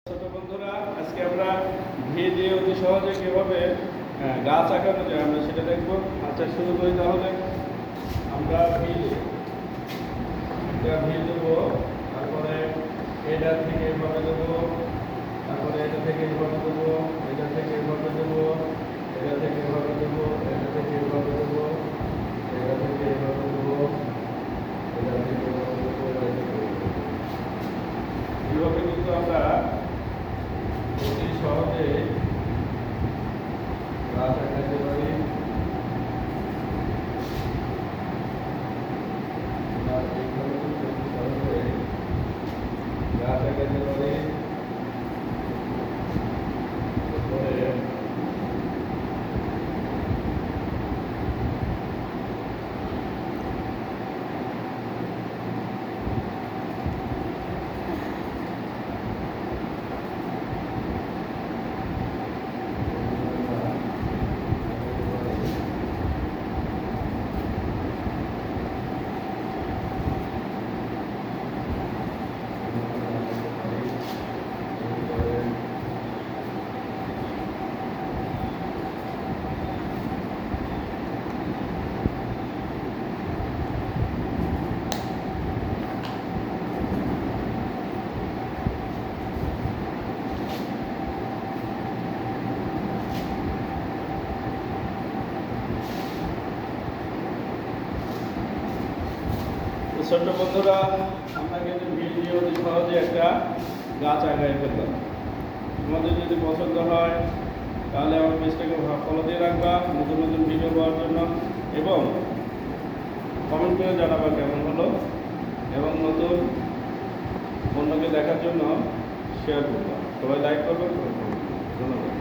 ছোট বন্ধুরা, আজকে আমরা ভি দিয়ে অতি সহজে কিভাবে গাছ আঁকানো যায় আমরা সেটা দেখবো। আচ্ছা, শুরু করি তাহলে। আমরা ভি দেবো, তারপরে এটা থেকে এভাবে দেবো, তারপরে এটা থেকে এভাবে দেবো, এটা থেকে এভাবে দেবো, এটা থেকে এভাবে দেবো, এটা থেকে এভাবে দেবো, এটা থেকে এভাবে দেবো, এটা থেকে এভাবে দেবো, এটা থেকে এভাবে কিন্তু আমরা অতি সহজে গাছ আঁকাতে পারি। এইভাবে কিন্তু অতি সহজে গাছ আঁকাতে পারি। এরপরে ছোট্ট বন্ধুরা, আমরা কিন্তু ভিডিও অতি সহজে একটা গাছ আঁকাই ফেললাম। তোমাদের যদি পছন্দ হয় তাহলে আমার পেজটাকে ফলো দিয়ে রাখবা নতুন নতুন ভিডিও পাওয়ার জন্য, এবং কমেন্ট করে জানাবা কেমন হলো, এবং নতুন অন্যকে দেখার জন্য শেয়ার করবা। সবাই লাইক করবেন। ধন্যবাদ।